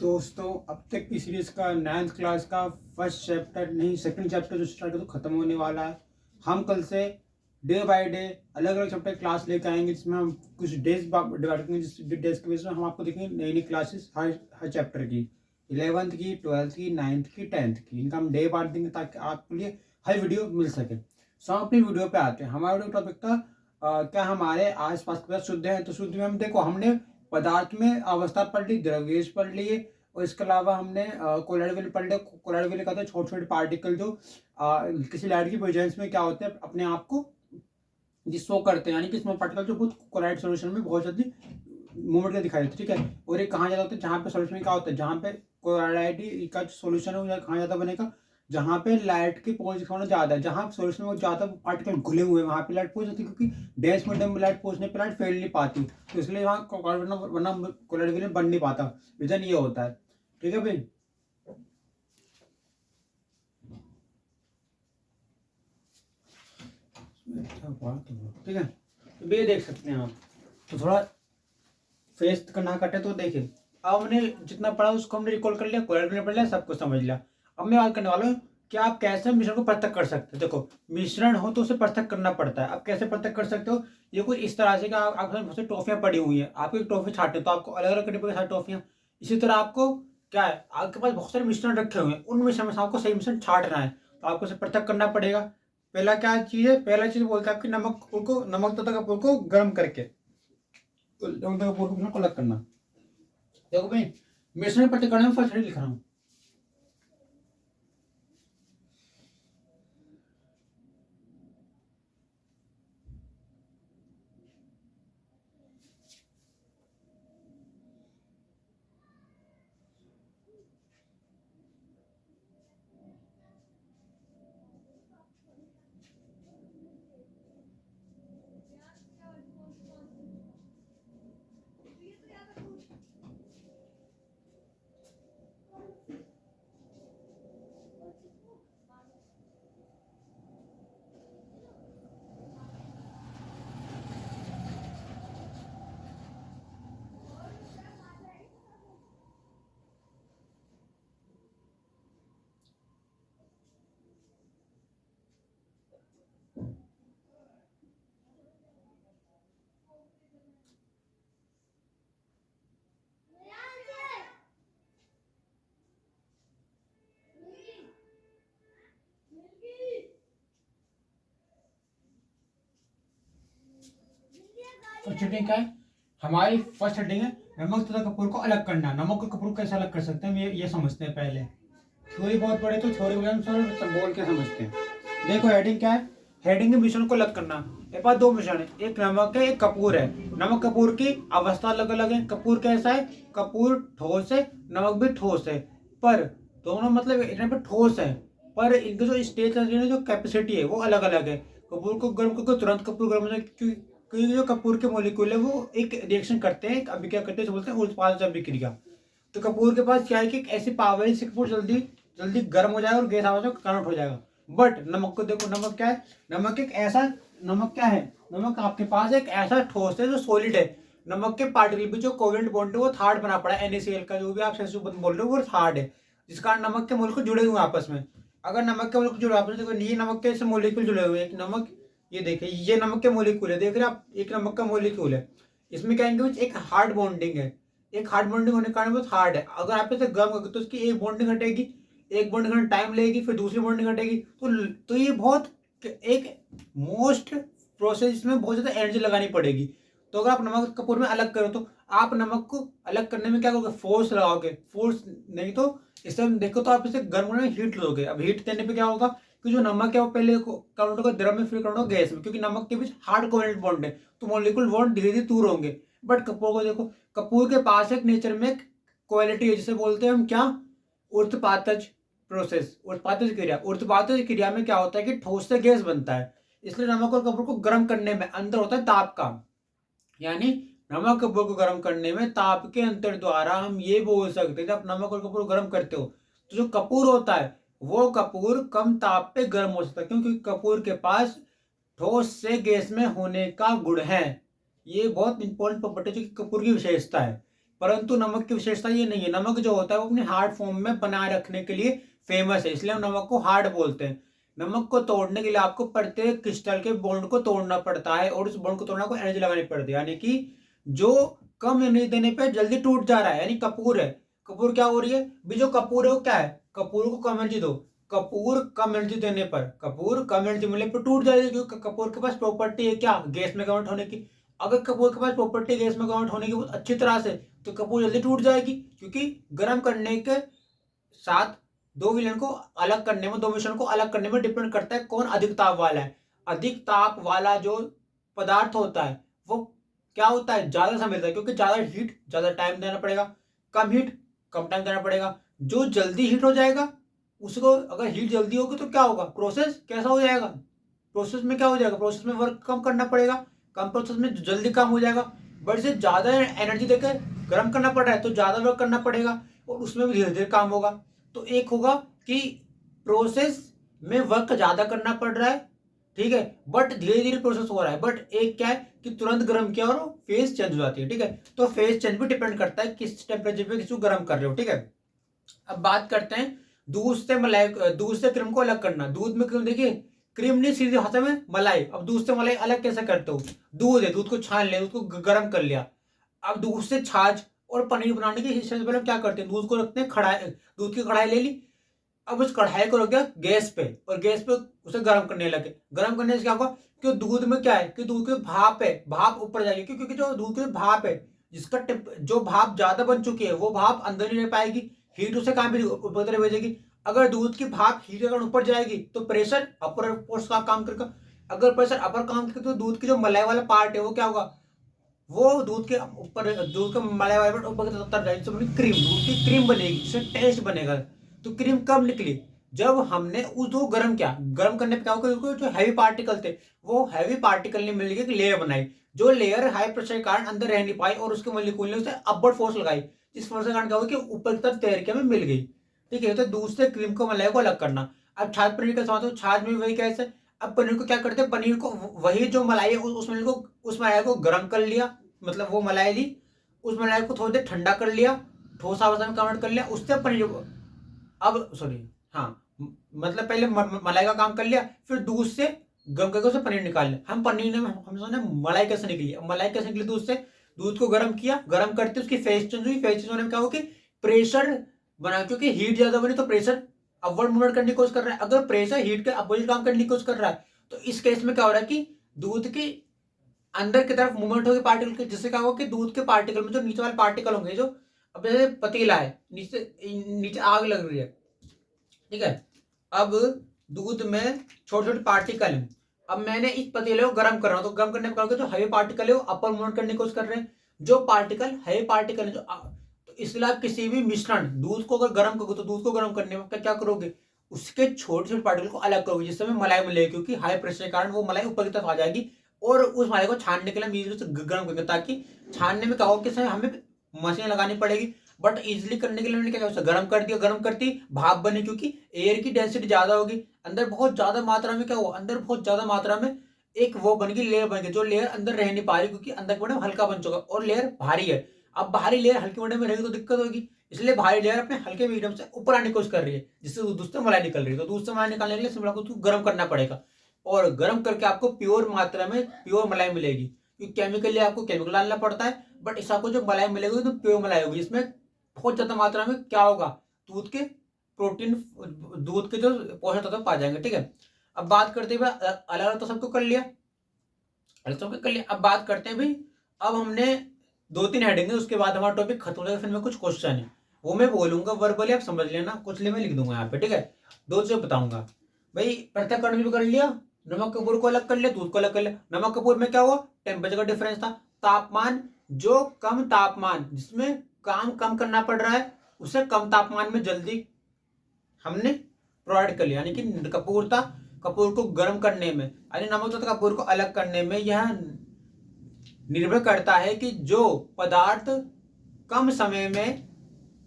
दोस्तों, अब तक की सीरीज का 9th क्लास का फर्स्ट चैप्टर नहीं सेकंड चैप्टर जो स्टार्ट है तो खत्म होने वाला है। हम कल से डे बाय डे अलग अलग चैप्टर क्लास लेकर आएंगे, जिसमें हम कुछ डेज डिवाइड करेंगे। जिस डेज के बेस में हम आपको देखेंगे नई नई क्लासेस हर हर चैप्टर की, 11th की, 12th की, 9th की, 10th की। इनका हम डे बांट देंगे ताकि आपके लिए हर वीडियो मिल सके। सो हम अपनी वीडियो पे आते हैं। हमारा वीडियो टॉपिक था क्या हमारे आसपास के पदार्थ शुद्ध है। तो शुद्ध में हम देखो, हमने पदार्थ में अवस्था पढ़ ली, द्रव्येश पढ़ लिए, और इसके अलावा हमने कोलॉइड वेल पढ़ लिया। कोलॉइड वेल कहते हैं छोटे छोटे पार्टिकल जो किसी लाइट की प्रेजेंस में क्या होते हैं, अपने आप को जिस शो करते हैं, यानी कि स्मॉल पार्टिकल जो बहुत कोलॉइड सॉल्यूशन में बहुत जल्दी मूवमेंट का दिखाई देते हैं। ठीक है, और ये कहाँ ज्यादा होता है, जहाँ पे सॉल्यूशन में क्या होता है, जहाँ पे कोलॉइड का सॉल्यूशन है कहाँ ज्यादा बनेगा, जहाँ पे लाइट की पहुंच ज्यादा है, जहाँ सॉल्यूशन में ज्यादा पार्टिकल घुले हुए हैं वहां पे लाइट पहुंच जाती है, क्योंकि डेंस मीडियम में लाइट पहुंचने पर लाइट फैल नहीं पाती। तो इसलिए वहाँ कोलॉइड बन नहीं पाता। रीजन ये होता है। ठीक है भाई, ठीक है। तो ये देख सकते हैं आप, तो थोड़ा फेस करना कटे तो देखिए। अब हमने जितना पढ़ा उसको हमने रिकॉल कर लिया, कोलॉइड ने पढ़ लिया, सब कुछ समझ लिया। अब मैं बात करने वाला हूँ कि आप कैसे मिश्रण को पृथक कर सकते हो। देखो, मिश्रण हो तो उसे पृथक करना पड़ता है। आप कैसे पृथक कर सकते हो, ये कुछ इस तरह से कि आपके पास बहुत सारी टॉफियां पड़ी हुई है, आपको एक टॉफी छाटनी है तो आपको अलग अलग करनी पड़ेगी सारी टॉफियां। इसी तरह आपको क्या है, आपके पास बहुत सारे मिश्रण रखे हुए हैं, उन मिश्रण में से आपको सही मिश्रण छाटना है, तो आपको उसे पृथक करना पड़ेगा। पहला क्या चीज है, पहला चीज बोलते हैं आपकी नमक तथा कपूर को गर्म करके नमक तथा कपूर को अलग करना। देखो भाई, मिश्रण पट्टी करने में फर्स्ट लिख रहा हूँ। फर्स्ट हेडिंग क्या है हमारी, फर्स्ट हेडिंग है नमक तथा कपूर को अलग करना। नमक और कपूर कैसे अलग कर सकते हैं ये समझते हैं पहले। थ्योरी बहुत बड़े तो थ्योरी बोल के समझते हैं। देखो हेडिंग क्या है, हेडिंग में मिश्रण को अलग करना। एक बार दो मिश्रण है, एक नमक है एक कपूर है। नमक कपूर की अवस्था अलग अलग है। कपूर कैसा है, कपूर ठोस है, नमक भी ठोस है, पर दोनों मतलब इतने पे ठोस है, पर इनके जो स्टेज जो कैपेसिटी है वो अलग अलग है। कपूर को गर्म करके तुरंत कपूर गर्म हो जाए, क्योंकि जो कपूर के मोलिक्यूल है वो एक रिएक्शन करते हैं, अभिक्रिया करते हैं, बोलते हैं उत्पादन अभिक्रिया। तो कपूर के पास क्या है कि एक ऐसी पावर है, कपूर जल्दी जल्दी गर्म हो जाएगा और गैस आवाज में कन्वर्ट हो जाएगा। बट नमक को देखो, नमक क्या है, नमक एक ऐसा, नमक क्या है, नमक आपके पास एक ऐसा ठोस है जो सॉलिड है। नमक के पार्टिकल भी जो कोवेलेंट बॉन्ड है वो थार्ड बना पड़ा है, NaCl का, जो भी आप बोल रहे हो वो थार्ड है, जिस कारण नमक के मोलिक्यूल जुड़े हुए हैं आपस में। अगर नमक के मोलिक्यूल जुड़े आपस में, देखो ये नमक के ऐसे मोलिक्यूल जुड़े हुए हैं, नमक, ये देखिए ये नमक के मोलिक्यूल है, देख रहे हैं आप, एक नमक का मोलिक्यूल है। इसमें क्या है, एक हार्ड बॉन्डिंग है, एक हार्ड बॉन्डिंग होने के कारण वो हार्ड है। अगर आप इसे गर्म करोगे तो उसकी एक बॉन्डिंग हटेगी, एक बॉन्डिंग हटने टाइम लगेगी, फिर दूसरी बॉन्डिंग हटेगी। तो ये बहुत एक मोस्ट प्रोसेस में बहुत ज्यादा एनर्जी लगानी पड़ेगी। तो अगर आप नमक कपूर में अलग करो तो आप नमक को अलग करने में क्या करोगे, फोर्स लगाओगे, फोर्स नहीं तो इसे देखो तो आप इसे गर्म करने में हीट लोगे। अब हीट देने पे क्या होगा कि जो नमक है वो पहले कन्वर्ट होगा द्रव में, फिर कन्वर्ट होगा गैस में, क्योंकि नमक के बीच हार्ड कोवेलेंट बॉन्ड है, तो मॉलिक्यूल बॉन्ड धीरे धीरे दूर होंगे। बट कपूर को देखो, कपूर के पास एक नेचर में क्वालिटी है जिसे बोलते हैं हम क्या, ऊर्ध्वपातज प्रोसेस, ऊर्ध्वपातज क्रिया। ऊर्ध्वपातज क्रिया में क्या होता है कि ठोस से गैस बनता है, इसलिए नमक और कपूर को गर्म करने में अंतर होता है ताप का। यानी नमक कपूर को गर्म करने में ताप के अंतर द्वारा हम ये बोल सकते हैं, जब नमक और कपूर गर्म करते हो तो जो कपूर होता है वो कपूर कम ताप पे गर्म हो सकता है, क्योंकि कपूर के पास ठोस से गैस में होने का गुण है। ये बहुत इंपॉर्टेंट प्रॉपर्टी जो कपूर की विशेषता है। परंतु नमक की विशेषता ये नहीं है। नमक जो होता है वो अपने हार्ड फॉर्म में बनाए रखने के लिए फेमस है, इसलिए हम नमक को हार्ड बोलते हैं। नमक को तोड़ने के लिए आपको प्रत्येक क्रिस्टल के बॉन्ड को तोड़ना पड़ता है और उस बॉन्ड को तोड़ना को एनर्जी लगानी पड़ती है, यानी कि जो कम एनर्जी देने पे जल्दी टूट जा रहा है, यानी कपूर है। कपूर क्या हो रही है भी, जो कपूर है वो क्या है, कपूर को कम एनर्जी दो, कपूर कम एनर्जी देने पर, कपूर कम एनर्जी मिलने पर टूट जाएगी, क्योंकि कपूर के पास प्रॉपर्टी है क्या, गैस में कन्वर्ट होने की। अगर कपूर के पास प्रॉपर्टी गैस में कन्वर्ट होने की बहुत अच्छी तरह से, तो कपूर जल्दी टूट जाएगी, क्योंकि गर्म करने के साथ दो विलयन को अलग करने में, दो मिश्रण को अलग करने में डिपेंड करता है कौन अधिक ताप वाला है। अधिक ताप वाला जो पदार्थ होता है वो क्या होता है, ज्यादा समय लेता है, क्योंकि ज्यादा हीट ज्यादा टाइम देना पड़ेगा, कम हीट कम टाइम देना पड़ेगा। जो जल्दी हीट हो जाएगा उसको, अगर हीट जल्दी होगी तो क्या होगा, प्रोसेस कैसा हो जाएगा, प्रोसेस में क्या हो जाएगा, प्रोसेस में वर्क कम करना पड़ेगा, कम प्रोसेस में जल्दी काम हो जाएगा। बट इसे ज्यादा एनर्जी देकर गर्म करना पड़ रहा है तो ज्यादा वर्क करना पड़ेगा और उसमें भी धीरे धीरे काम होगा। तो एक होगा कि प्रोसेस में वर्क ज्यादा करना पड़ रहा है, ठीक है, बट धीरे धीरे प्रोसेस हो रहा है। बट एक क्या है कि तुरंत गर्म किया और फेज चेंज हो जाती है, ठीक है। तो फेज चेंज भी डिपेंड करता है किस टेम्परेचर पे किसी को गर्म कर रहे हो, ठीक है। अब बात करते हैं दूध से मलाई, दूध से क्रीम को अलग करना। दूध में क्रीम, देखिए क्रीम नहीं, सीधे हाथ में मलाई। अब दूध से मलाई अलग कैसे करते हो, दूध है, दूध को छान लिया, दूध को गर्म कर लिया। अब दूध से छाछ और पनीर बनाने की हिस्से से पहले हम क्या करते हैं, दूध को रखते हैं कढ़ाई, दूध की कढ़ाई ले ली। अब उस कढ़ाई को रख दिया गैस पे और गैस पे उसे गर्म करने लगे। गर्म करने से क्या होगा कि दूध में क्या है कि दूध की भाप है, भाप ऊपर जाएगी, क्योंकि जो दूध की भाप है, जिसका जो भाप ज्यादा बन चुकी है वो भाप अंदर नहीं रह पाएगी, हीट उसे कहां भी ऊपर तरफ भेजेगी। अगर दूध की भाप हीट अगर ऊपर जाएगी तो प्रेशर अपर फोर्स का काम करेगा। अगर प्रेशर अपर काम करेगा तो दूध की जो मलाई वाला पार्ट है वो क्या होगा, वो दूध के ऊपर, दूध का मलाई वाला पार्ट ऊपर की तरफ जाएगी, तो क्रीम, दूध की क्रीम बनेगी, जिससे टेस्ट बनेगा। तो क्रीम कब निकली, जब हमने उसको गर्म किया। गर्म करने पे क्या होगा, उसको जो हैवी पार्टिकल थे वो हैवी पार्टिकल ने मिलकर एक लेयर बनाई, जो लेयर हाई प्रेशर के कारण अंदर रह नहीं पाई और उसके मॉलिक्यूल ने उसे अपवर्ड फोर्स लगाई, जिस फोर्स के कारण क्या हुआ कि ऊपर की तरफ तैर के हमें मिल गई, ठीक है। तो दूध से क्रीम को, मलाई को अलग करना। अब छाछ पनीर का सवाल, तो छाछ में वही कैसे, अब पनीर को क्या करते हैं, पनीर को वही जो मलाई है उस मलाई को गर्म कर लिया, मतलब वो मलाई ली, उस मलाई को थोड़ी देर ठंडा कर लिया, ठोस अवस्था में कन्वर्ट कर लिया, उससे पनीर को, अब सॉरी, हाँ, मतलब पहले मलाई का काम कर लिया, फिर दूध से गर्म करके उसे पनीर निकाल लिया। हम पनीर ने हम सोचे मलाई कैसे निकली, मलाई कैसे निकली, दूध से, दूध को गर्म किया, गर्म करते उसकी फेज चेंज हुई, फेज चेंज होने में क्या हो कि प्रेशर बना, क्योंकि हीट ज्यादा बनी तो प्रेशर अपवर्ड मूवमेंट करने की कोशिश कर रहा है। अगर प्रेशर हीट के अपोजिट काम करने की कोशिश कर रहा है तो इस केस में क्या हो रहा है कि दूध के अंदर की तरफ मूवमेंट होगी पार्टिकल के, जिससे क्या होगा कि दूध के पार्टिकल में जो नीचे वाले पार्टिकल होंगे, जो अब जैसे पतीला है, नीचे नीचे आग लग रही है, ठीक है। अब दूध में छोटे छोटे पार्टिकल हैं, अब मैंने इस पतीले को गर्म कर रहा हूं, तो गर्म करने पर जो हैवी पार्टिकल है वो अपर मूवमेंट करने की कोशिश कर रहे हैं। जो पार्टिकल हैवी पार्टिकल है, जो तो इसलिए आप किसी भी मिश्रण, दूध को अगर गर्म करोगे तो दूध को गर्म करने में क्या करोगे, उसके छोटे छोटे पार्टिकल को अलग करोगे, जिससे हमें मलाई मिलेगी, क्योंकि हाई प्रेशर के कारण वो मलाई ऊपर की तरफ आ जाएगी और उस मलाई को छानने के लिए हम इजीली गर्म करेंगे, ताकि छानने में क्या होगा कि हमें मशीन लगानी पड़ेगी, बट इजिली करने के लिए मैंने क्या किया, गर्म कर दिया, गर्म करती भाप बनी, क्योंकि एयर की डेंसिटी ज्यादा होगी, अंदर बहुत ज्यादा मात्रा में क्या हुआ, अंदर बहुत ज्यादा मात्रा में एक वो बन गई, लेयर बन गई, जो लेयर अंदर रह नहीं पा रही, क्योंकि अंदर बने हल्का बन चुका और लेयर भारी है। अब भारी लेयर हल्के बने में रहेगी तो दिक्कत होगी, इसलिए भारी लेयर अपने हल्के मीडियम से ऊपर आने की कोशिश कर रही है, जिससे दूध से मलाई निकल रही है। तो दूध से मलाई निकालने के लिए सिर्फ आपको गर्म करना पड़ेगा और गर्म करके आपको प्योर मात्रा में प्योर मलाई मिलेगी, क्योंकि केमिकली आपको केमिकल डालना पड़ता है, बट इस आपको जो मलाई मिलेगी तो प्योर मलाई होगी, इसमें बहुत ज्यादा मात्रा में क्या होगा, दूध के प्रोटीन, दूध के जो पोषक तत्व पा जाएंगे, ठीक है। अब बात करते हैं भाई, अलग अलग तो सबको कर लिया, अलग सबको कर लिया। अब बात करते हैं भाई, अब हमने 2-3 हेडिंग है, उसके बाद हमारा टॉपिक खत्म हो जाएगा, फिर मैं कुछ क्वेश्चन है वो मैं बोलूंगा वर्बली, आप समझ लेना, कुछ लिए मैं लिख दूंगा यहाँ पे, ठीक है। दो चीज बताऊंगा भाई, पृथक्करण भी कर लिया, नमक कपूर को अलग कर लिया, दूध को अलग कर लिया। नमक कपूर में क्या हुआ, टेम्परेचर का डिफरेंस था, तापमान, जो कम तापमान जिसमें काम कम करना पड़ रहा है उसे कम तापमान में जल्दी हमने प्रोवाइड कर लिया, यानी कि कपूर था, कपूर को गर्म करने में, यानी नमक तथा कपूर को अलग करने में यह निर्भर करता है कि जो पदार्थ कम समय में,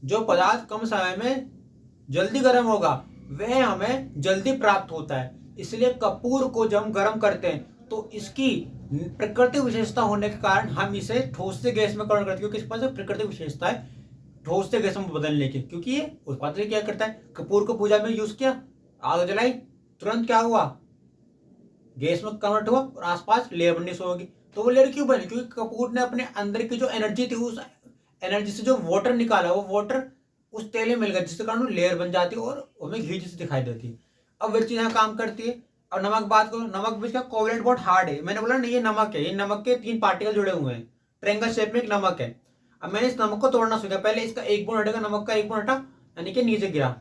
जो पदार्थ कम समय में जल्दी गर्म होगा वह हमें जल्दी प्राप्त होता है। इसलिए कपूर को जब हम गर्म करते हैं तो इसकी प्राकृतिक विशेषता होने के कारण हम इसे ठोस से गैस में कन्वर्ट करते हैं, क्योंकि इसके पास प्राकृतिक विशेषता है ठोस से गैस में बदलने की। क्योंकि ये उत्पादन क्या करता है, कपूर को पूजा में यूज किया, आग जलाई, तुरंत क्या हुआ, गैस में कन्वर्ट हुआ और आसपास लेयर बननी शुरू होगी। तो वो लेयर क्यों बनी, क्योंकि कपूर ने अपने अंदर की जो एनर्जी थी, उस एनर्जी से जो वाटर निकाला, वो वाटर उस तेल में मिल गया, जिसके कारण लेयर बन जाती है और हमें घी जैसी दिखाई देती है। अब वही चीज यहाँ काम करती है। और नमक बात करो, नमक भी इसका कोवलेंट बहुत हार्ड है। मैंने बोला ना ये नमक है, ये नमक के 3 पार्टिकल जुड़े हुए हैं, ट्रायंगल शेप में एक नमक है। अब मैंने इस नमक को तोड़ना सीखा, पहले इसका एक बूंद हटेगा, नमक का एक बूंद हटा, यानी कि नीचे गिरा,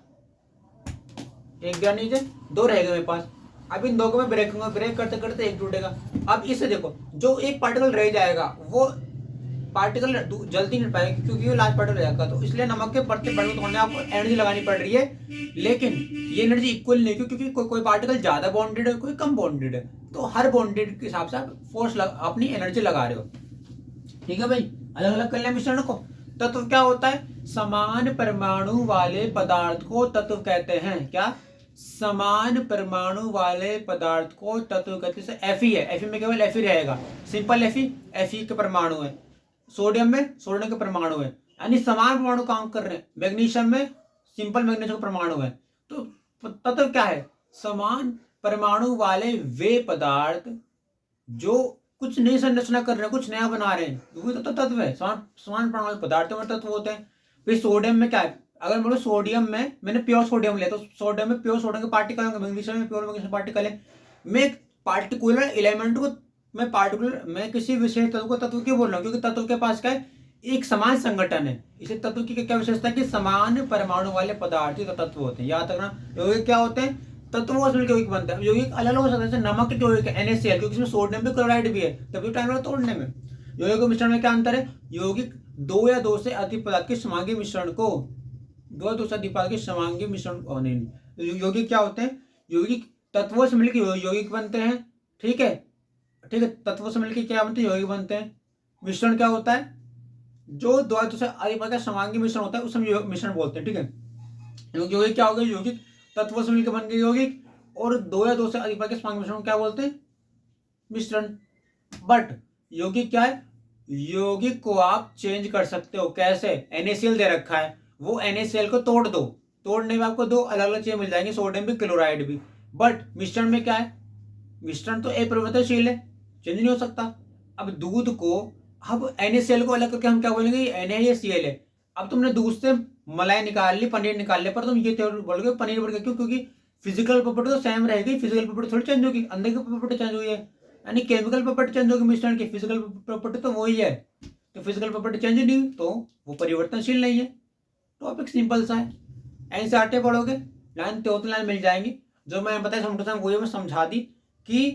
एक गिरा नीचे, 2 रहेगा मेरे पास। अब इन 2 को मैं ब्रेक करूंगा, ब्रेक करते करते एक टूटेगा। अब इससे देखो, जो एक पार्टिकल रह जाएगा वो पार्टिकल जल्दी नहीं पाएगा, क्योंकि वो लास्ट पार्टिकल रहेगा। तो इसलिए नमक के परते बड़े होने आपको एनर्जी लगानी पड़ रही है, लेकिन ये एनर्जी इक्वल नहीं, क्योंकि कोई पार्टिकल ज्यादा बॉन्डेड है, कोई कम बॉन्डेड है। तो हर बॉन्डेड के हिसाब से आप फोर्स अपनी एनर्जी लगा रहे हो। ठीक है भाई, अलग अलग कर लिया मिश्रण को। तत्व क्या होता है, समान परमाणु वाले पदार्थ को तत्व कहते हैं। क्या, समान परमाणु वाले पदार्थ को तत्व कहते हैं। एफी है, एफी में केवल एफी रहेगा, सिंपल एफी, एफी के परमाणु है। सोडियम में सोडियम के परमाणु है, यानी समान परमाणु काम कर रहे हैं। मैग्नीशियम में सिंपल मैग्नीशियम का परमाणु है। तो तत्व क्या है, समान परमाणु वाले वे पदार्थ जो कुछ नई संरचना कर रहे हैं, कुछ नया बना रहे हैं, वो तो तत्व है। समान परमाणु पदार्थ में तत्व होते हैं। फिर सोडियम में क्या है, अगर बोलो सोडियम में, मैंने प्योर सोडियम लिया, तो सोडियम में प्योर सोडियम के पार्टिकल होंगे, मैग्नीशियम में प्योर मैग्नीशियम पार्टिकल है। मैं पार्टिकुलर एलिमेंट को, मैं किसी विशेष तत्व को तत्व क्यों बोल रहा हूँ, क्योंकि तत्व के पास क्या है, एक समान संगठन है। इसे तत्व की क्या विशेषता है कि समान परमाणु वाले पदार्थ ही तो तत्व होते हैं। याद रखना, यौगिक क्या होते हैं, तत्वों से मिलकर यौगिक बनते हैं। यौगिक अलग अलग हो सकते हैं, जैसे नमक के यौगिक है NaCl, क्योंकि इसमें सोडियम भी क्लोराइड भी है, तभी टाइम लगता है तोड़ने में। यौगिक के मिश्रण में क्या अंतर है, यौगिक 2 या 2 से अधिक पदार्थ के समांगी मिश्रण को, 2 या 2 से अधिक पदार्थ के समांगी मिश्रण, नहीं, यौगिक क्या होते हैं, यौगिक तत्वों से मिलकर यौगिक बनते हैं। ठीक है, ठीक है, तत्वों से मिलकर क्या बनते हैं, यौगिक बनते हैं। मिश्रण क्या होता है, जो 2 या 2 से अधिक पदार्थ का समांगी मिश्रण होता है, उसे हम मिश्रण बोलते हैं। ठीक है, यौगिक क्या हो गया, यौगिक तत्वों से मिलकर बन गए यौगिक, और 2 या 2 से अधिक के समांगी मिश्रण क्या बोलते हैं, मिश्रण। बट यौगिक क्या है, यौगिक को आप चेंज कर सकते हो। कैसे, NaCl दे रखा है, वो NaCl को तोड़ दो, तोड़ने में आपको 2 अलग अलग चीजें मिल जाएंगी, सोडियम भी क्लोराइड भी। बट मिश्रण में क्या है, मिश्रण तो अपरिवर्तनशील है, चेंज नहीं हो सकता। अब दूध को, अब NaCl को अलग करके हम क्या बोलेंगे, NaCl है। अब तुमने दूध से मलाई निकाल ली, पनीर निकाल लिया, पर तुम ये बोलोगे पनीर बन गया, क्यों, क्योंकि फिजिकल प्रॉपर्टी तो सेम रहेगी, फिजिकल प्रॉपर्टी थोड़ी चेंज होगी, अंदर की प्रॉपर्टी चेंज हुई है, यानी केमिकल प्रॉपर्टी चेंज होगी, मिश्रण की फिजिकल प्रॉपर्टी तो वही है। तो फिजिकल प्रॉपर्टी चेंज नहीं हुई तो वो परिवर्तनशील नहीं है। टॉपिक सिंपल सा है, NCERT पढ़ोगे, लाइन 2 लाइन मिल जाएंगी। जो मैं बताया वही मैं समझा दी कि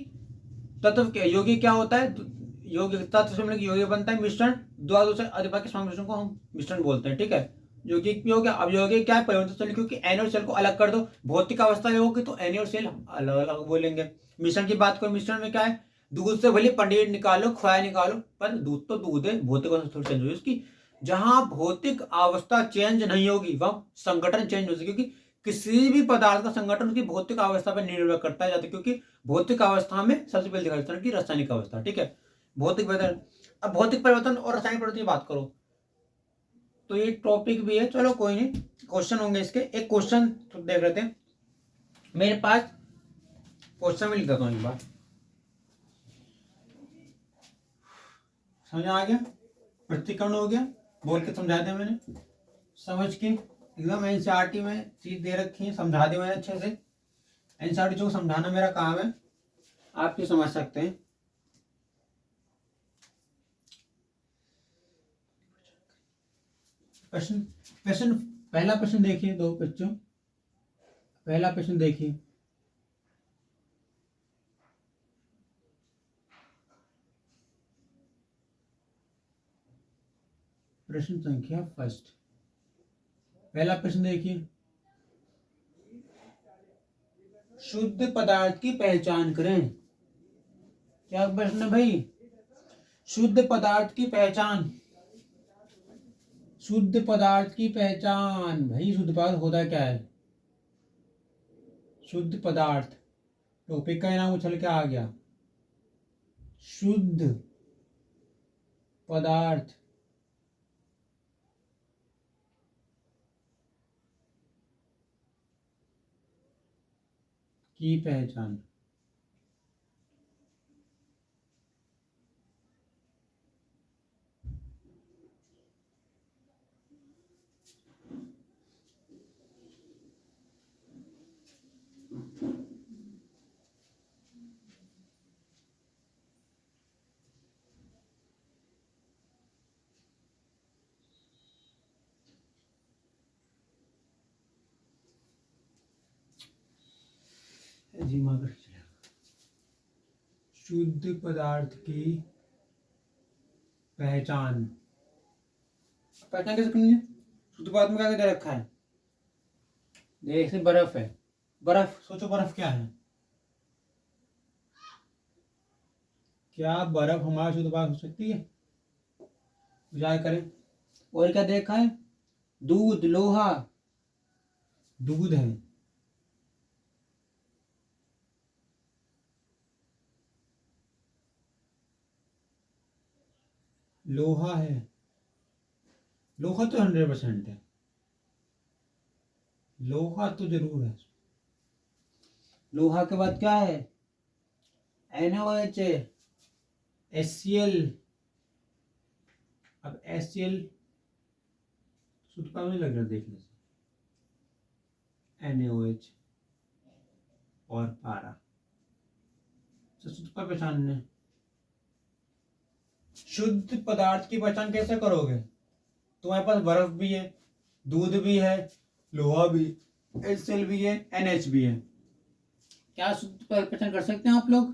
तत्व यौगिक क्या होता है, यौगिक तत्व से मिलकर यौगिक बनता है। मिश्रण 2 से अधिक के समान मिश्रण को हम मिश्रण बोलते हैं। ठीक है, यौगिक भी हो गया। अब यौगिक क्या है, परिवर्तनशील, क्योंकि N और सेल को अलग कर दो, भौतिक अवस्था होगी तो N और सेल अलग अलग बोलेंगे। मिश्रण की बात करो, मिश्रण में क्या है, दूध से भले पनीर निकालो, खोया निकालो, पर दूध तो दूध है, भौतिक अवस्था थोड़ी चेंज होगी उसकी। जहां भौतिक अवस्था चेंज नहीं होगी वह संगठन चेंज हो सकती, क्योंकि किसी भी पदार्थ का संगठन उसकी भौतिक अवस्था पर निर्भर करता है, क्योंकि भौतिक अवस्था में सबसे पहले दिखाई देता है कि रासायनिक अवस्था। ठीक है, भौतिक परिवर्तन। अब भौतिक परिवर्तन और रासायनिक परिवर्तन की बात करो तो ये टॉपिक भी है, चलो कोई नहीं, क्वेश्चन होंगे इसके। एक क्वेश्चन देख रहे थे मेरे पास, क्वेश्चन में लिख देता हूँ एक बार, समझ आ गया, प्रतिकरण हो गया, बोल के समझा दिया मैंने, समझ के एकदम। NCERT में चीज दे रखी है, समझा दी मैंने अच्छे से। NCERT जो समझाना मेरा काम है, आप भी समझ सकते हैं। प्रश्न पहला प्रश्न देखिए, 2 बच्चों, पहला प्रश्न देखिए, प्रश्न संख्या फर्स्ट, पहला प्रश्न देखिए, शुद्ध पदार्थ की पहचान करें। क्या प्रश्न है भाई, शुद्ध पदार्थ की पहचान, शुद्ध पदार्थ की पहचान। भाई शुद्ध पदार्थ होता क्या है, शुद्ध पदार्थ, टॉपिक का नाम उछल के आ गया। शुद्ध पदार्थ की पहचान। जी मगर शुद्ध पदार्थ की पहचान। पहचान कैसे करनी है? शुद्ध पदार्थ में क्या दे रखा है? जैसे बर्फ है, बर्फ सोचो बर्फ क्या है? क्या बर्फ हमारा शुद्ध पदार्थ हो सकती है? विचार करें। और क्या देखा है? दूध, लोहा, दूध है, लोहा है, लोहा तो 100% है, लोहा तो जरूर है। लोहा के बाद क्या है? NaOH है, HCl। अब HCl शुद्ध पदार्थ नहीं लग रहा देखने से। NaOH और पारा शुद्ध पर पहचानने। शुद्ध पदार्थ की पहचान कैसे करोगे? तुम्हारे पास बर्फ भी है, दूध भी है, लोहा भी, HCl भी है, NH भी है। क्या शुद्ध पहचान कर सकते हैं आप लोग?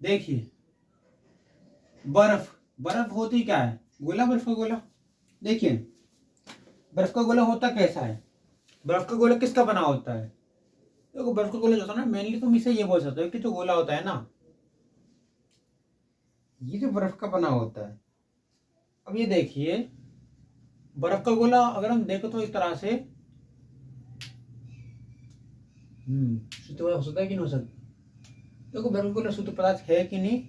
देखिए बर्फ, बर्फ होती क्या है? गोला, बर्फ का गोला। देखिए बर्फ का गोला होता कैसा है? बर्फ का गोला किसका बना होता है? देखो बर्फ का गोला जो होता है ना, मेनली तुम इसे ये बोल सकते हो कि जो गोला होता है ना, ये जो बर्फ का बना होता है। अब ये देखिए बर्फ का गोला अगर हम देखो तो इस तरह से शुद्ध हो सकता है कि नहीं हो सकता? देखो बर्फ का गोला शुद्ध पदार्थ है कि नहीं?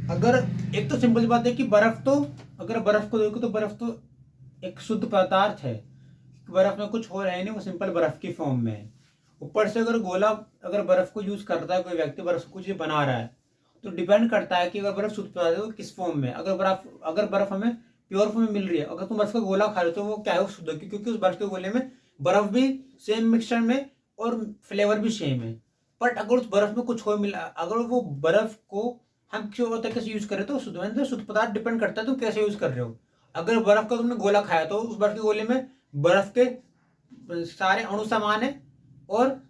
अगर एक तो सिंपल बात है कि बर्फ तो, अगर बर्फ को देखो तो बर्फ तो एक शुद्ध पदार्थ है, बर्फ में कुछ हो रहा है नहीं, वो सिंपल बर्फ की फॉर्म में है। ऊपर से अगर गोला, अगर बर्फ को यूज करता है कोई व्यक्ति, बर्फ को कुछ बना रहा है, तो डिपेंड करता है कि अगर बर्फ शुद्ध पदार्थ है तो किस फॉर्म में। अगर बर्फ हमें प्योर फॉर्म में मिल रही है, अगर तुम बर्फ का गोला खा रहे हो तो वो क्या है? वो शुद्ध है, क्योंकि उस बर्फ के गोले में बर्फ भी सेम मिक्सचर में और फ्लेवर भी सेम है। बट अगर उस बर्फ में कुछ हो मिला, अगर वो बर्फ को हम किसी और तरीके से यूज करें तो शुद्ध, मतलब शुद्ध पदार्थ डिपेंड करता है तुम कैसे यूज कर रहे हो। अगर बर्फ का तुमने गोला खाया तो उस बर्फ के गोले में बर्फ के सारे अणु समान है, और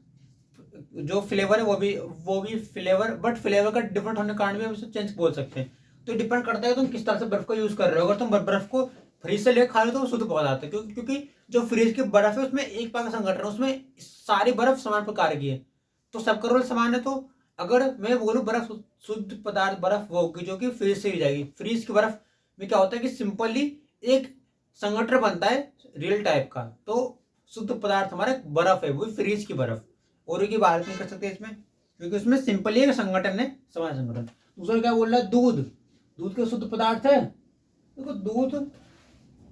जो फ्लेवर है वो भी फ्लेवर, बट फ्लेवर का डिफरेंट होने के कारण भी हम इसे चेंज बोल सकते हैं। तो डिपेंड करता है तुम किस तरह से बर्फ को यूज कर रहे हो। अगर तुम बर्फ को फ्रिज से लेकर खा रहे हो तो वो शुद्ध पदार्थ आता है, क्योंकि जो फ्रिज की बर्फ है उसमें एक प्रकार का संगठन है, उसमें सारी बर्फ समान प्रकार की है, तो सबका रोल समान है। तो अगर मैं बोलूँ बर्फ शुद्ध पदार्थ बर्फ वो होगी जो कि फ्रिज से ही जाएगी। फ्रिज की बर्फ में क्या होता है कि सिंपली एक संगठन बनता है रियल टाइप का, तो शुद्ध पदार्थ हमारा बर्फ है, वो फ्रिज की बर्फ। और की बात नहीं कर सकते इसमें, क्योंकि उसमें सिंपली एक संगठन है, समान संगठन। दूसरा क्या बोल रहा है? दूध, दूध का शुद्ध पदार्थ है। देखो दूध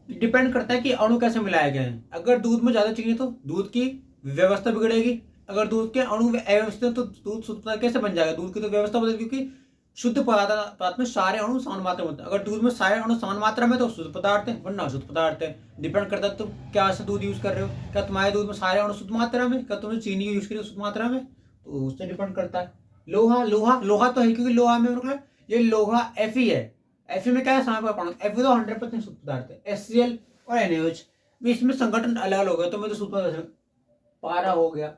डिपेंड करता है कि अणु कैसे मिलाए गए हैं। अगर दूध में ज्यादा चीनी तो दूध की व्यवस्था बिगड़ेगी, अगर दूध के अणु अव्यवस्थित तो दूध शुद्ध पदार्थ कैसे बन जाएगा? दूध की तो व्यवस्था बदलेगी, क्योंकि शुद्ध पदार्थ में सारे अणु समान मात्रा में होते हैं। अगर दूध में सारे अणु समान मात्रा में तो शुद्ध पदार्थ है, वरना अशुद्ध पदार्थ है। डिपेंड करता है तुम क्या से दूध यूज कर रहे हो। क्या तुम्हारे दूध में सारे अणु शुद्ध मात्रा में, क्या तुमने चीनी यूज करी शुद्ध मात्रा में, तो उससे डिपेंड करता है। लोहा, लोहा लोहा तो है, क्योंकि लोहा में मतलब ये लोहा Fe है। Fe में क्या है? समय पर Fe तो 100% शुद्ध पदार्थ है। HCl और NaOH में इसमें संगठन अलग अलग हो गया, तो मैं तो शुद्ध पदार्थ पारा हो गया।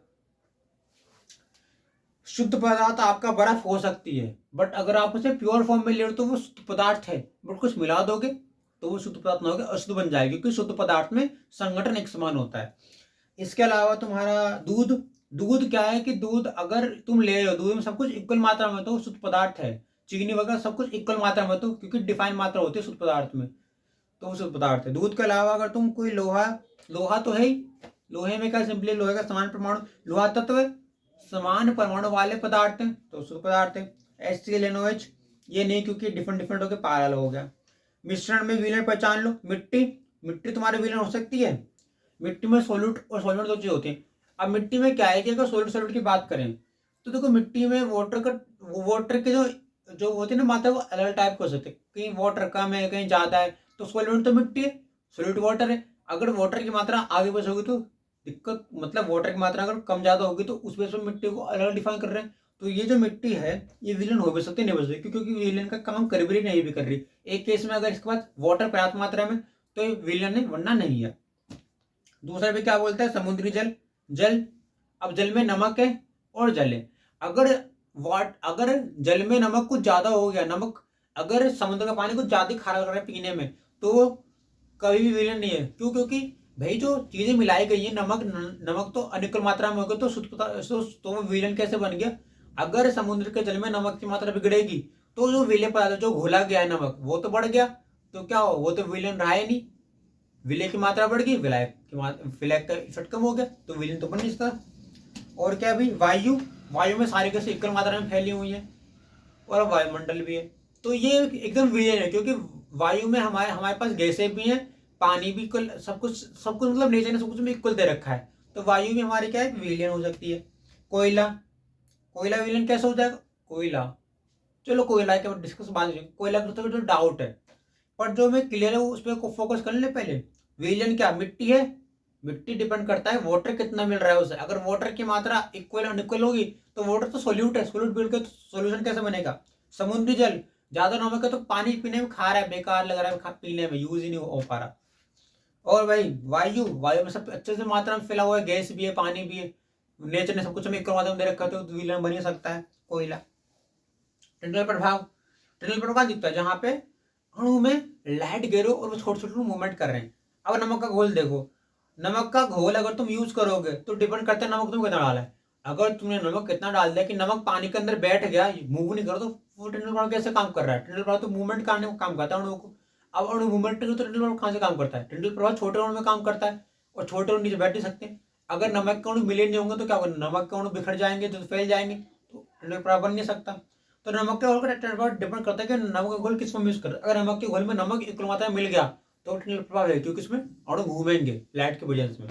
शुद्ध पदार्थ आपका बर्फ हो सकती है, बट अगर आप उसे प्योर फॉर्म में ले लो तो वो शुद्ध पदार्थ है, बट कुछ मिला दोगे तो वो शुद्ध पदार्थ ना होगा, अशुद्ध बन जाएगी, क्योंकि शुद्ध पदार्थ में संगठन एक समान होता है। इसके अलावा तुम्हारा दूध, दूध क्या है कि दूध अगर तुम ले रहे हो, दूध में सब कुछ इक्वल मात्रा में तो शुद्ध पदार्थ है। चीनी वगैरह सब कुछ इक्वल मात्रा में, तो क्योंकि डिफाइन मात्रा होती है शुद्ध पदार्थ में, तो वो शुद्ध पदार्थ है। दूध के अलावा अगर तुम कोई लोहा, लोहा तो है ही, लोहे में क्या सिंपली लोहे का समान परमाणु लोहा तत्व है, समान परमाणु वाले पदार्थ हैं तो शुद्ध पदार्थ है। HClNOH ये नहीं, क्योंकि डिफरेंट डिफरेंट होकर पैरेलल हो गया। मिश्रण में विलयन पहचान लो। मिट्टी, मिट्टी तुम्हारे विलयन हो सकती है। मिट्टी में सोल्यूट और सॉल्वेंट दो चीज होती है। अब मिट्टी में क्या है कि अगर सोल्यूट सॉल्वेंट की बात करें तो देखो मिट्टी में वाटर के जो होते हैं ना मात्रा, वो अलग अलग टाइप के हो सकते हैं। कहीं वाटर कम है, कहीं ज्यादा है, तो सॉल्वेंट तो मिट्टी है, सोल्यूट वाटर है। अगर वाटर की मात्रा आगे बस होगी तो दिक्कत, मतलब वाटर की मात्रा अगर कम ज्यादा होगी तो उस बेस पर मिट्टी को अलग अलग डिफाइन कर रहे हैं। तो ये जो मिट्टी है ये विलयन हो भी सकती है, नहीं हो सकती, क्योंकि विलयन का काम कर भी नहीं भी कर रही। एक केस में अगर इसके पास वाटर पर्याप्त मात्रा में तो ये विलयन है, वरना नहीं है। दूसरा भी क्या बोलता है, समुद्री जल। जल, अब जल में नमक है और जल है। अगर जल में नमक कुछ ज्यादा हो गया, नमक अगर समुद्र का पानी कुछ ज्यादा खारा लग रहा है पीने में, तो कभी भी विलयन नहीं है। क्यों? क्योंकि भाई जो चीजें मिलाई गई है, नमक तो अनिकल मात्रा में होगा, तो तो विलयन कैसे बन गया? अगर समुद्र के जल में नमक की मात्रा बिगड़ेगी तो जो विलय पदार्थ जो घोला गया है नमक, वो तो बढ़ गया, तो क्या हो, वो तो विलयन रहा ही नहीं। विलय की मात्रा बढ़ गई, विलय का इफेक्ट कम हो गया, तो विलयन तो बन नहीं सकता। और क्या भाई, वायु, वायु में सारी कैसे इक्वल मात्रा में फैली हुई है, और वायुमंडल भी है, तो ये एकदम विलयन है। क्योंकि वायु में हमारे हमारे पास गैसें भी हैं, पानी भी इक्वल, सब कुछ मतलब नेचर ने सब कुछ में इक्वल दे रखा है। तो वायु में हमारी क्या है, विलयन हो सकती है। कोयला, कोयला विलयन कैसे हो जाएगा? कोयला, चलो कोयला के डिस्कस बाद में, कोयला का तो डाउट है, पर जो मैं क्लियर है उस पर फोकस कर ले पहले। विलयन क्या, मिट्टी है। मिट्टी डिपेंड करता है वाटर कितना मिल रहा है उसे। अगर वाटर की मात्रा इक्वल अनइक्वल होगी तो वाटर तो सोल्यूट है, सोल्यूट मिल के तो सोल्यूशन कैसे बनेगा? समुद्री जल, ज्यादा नमक है तो पानी पीने में खा रहा है, बेकार लग रहा है, पीने में यूज ही नहीं हो पा रहा। और भाई वायु, वायु में सब अच्छे से मात्रा में फैला हुआ है, गैस भी है, पानी भी है, नेचर ने सब कुछ हमें इक्वल मात्रा में दे रखा है, तो विलयन बन ही सकता है कोयला। टनल प्रभाव, टनल प्रभाव दिखता है जहां पे अणु में लाइट गिरो और वो छोटे छोटे मूवमेंट कर रहे हैं। अब नमक का घोल देखो, नमक का घोल अगर तुम यूज करोगे तो डिपेंड करता है नमक तुम कितना डाला है। अगर तुमने नमक कितना डाल दिया कि नमक पानी के अंदर बैठ गया, मूव नहीं करो, तो वो टनल प्रभाव कैसे काम कर रहा है? टनल प्रभाव तो मूवमेंट करने को काम करता है अणुओं को। अब अणु मूवमेंट नहीं, तो टनल प्रभाव कहाँ से काम करता है? टनल प्रभाव छोटे अणु में काम करता है, और छोटे अणु नीचे बैठ नहीं सकते। अगर नमक के अणु मिले नहीं होंगे तो क्या होगा? नमक के अणु बिखर जाएंगे, तो फैल जाएंगे, तो टनल प्रभाव बन नहीं सकता। तो नमक के घोल का टनल प्रभाव डिपेंड करता है कि नमक का घोल किस फॉर्म में यूज कर रहे हैं। अगर नमक के घोल में नमक इक्वल मात्रा में मिल गया तो टनल प्रभाव है, क्योंकि इसमें अणु घूमेंगे लाइट के वजह से।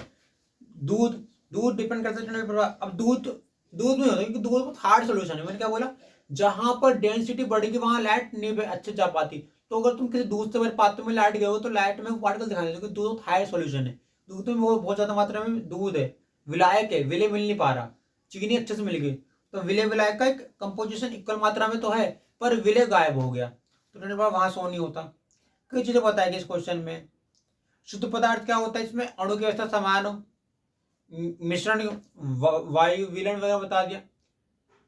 दूध, दूध डिपेंड करता है टनल प्रभाव। अब दूध, दूध में होता है क्योंकि दूध बहुत हार्ड सोल्यूशन है। मैंने क्या बोला, जहां पर डेंसिटी बढ़ेगी वहां लाइट नहीं अच्छे जा पाती। तो अगर तुम किसी दूध से भरे पात्र में लाइट गए हो तो लाइट में पार्टिकल दिखाई देते, क्योंकि दूध हाई सोल्यूशन है। दूध में बहुत ज्यादा मात्रा में दूध है, विलायक है, विलय मिल नहीं पा रहा, चीनी अच्छे से मिल गई, तो विलय विलायक का एक कंपोजिशन इक्वल मात्रा में तो है, पर विलय गायब हो गया, तो टनल प्रभाव वहां शो नहीं होता। कई चीजें बताएगी इस क्वेश्चन में। शुद्ध पदार्थ क्या होता है, इसमें अणु की अवस्था समान हो, मिश्रण, वायु विलयन वगैरह बता दिया।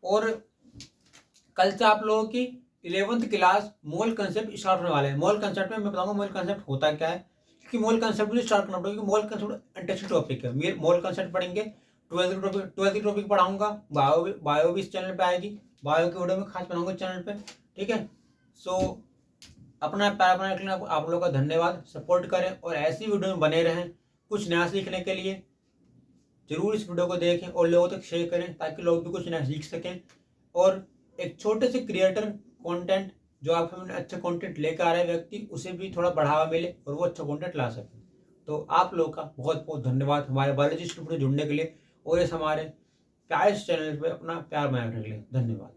और कल से आप लोगों की 11th क्लास मोल कंसेप्ट स्टार्ट होने वाला है। मोल कंसेप्ट में मैं बताऊंगा मोल कंसेप्ट होता क्या है, क्योंकि मोल कंसेप्ट भी स्टार्ट करना पड़ेगा, क्योंकि मोल कंसेप्ट इंटरेस्टिंग टॉपिक है। मोल कंसेप्ट पढ़ेंगे, 12th टॉपिक पढ़ाऊंगा, बायो भी इस चैनल पे आएगी, बायो की वीडियो में खास बनाऊंगा चैनल पे, ठीक है। सो अपना प्यार बनाने के लिए आप लोगों का धन्यवाद। सपोर्ट करें और ऐसी वीडियो में बने रहें कुछ नया सीखने के लिए। जरूर इस वीडियो को देखें और लोगों तक शेयर करें, ताकि लोग भी कुछ नया सीख सकें। और एक छोटे से क्रिएटर कंटेंट जो आपके में अच्छा कंटेंट लेकर आ रहा है व्यक्ति, उसे भी थोड़ा बढ़ावा मिले और वो अच्छा कंटेंट ला सके। तो आप लोग का बहुत बहुत धन्यवाद हमारे बायोलॉजी स्टूडियो जुड़ने के लिए, और इस हमारे प्यारे चैनल पे अपना प्यार बनाए रखने के लिए। धन्यवाद।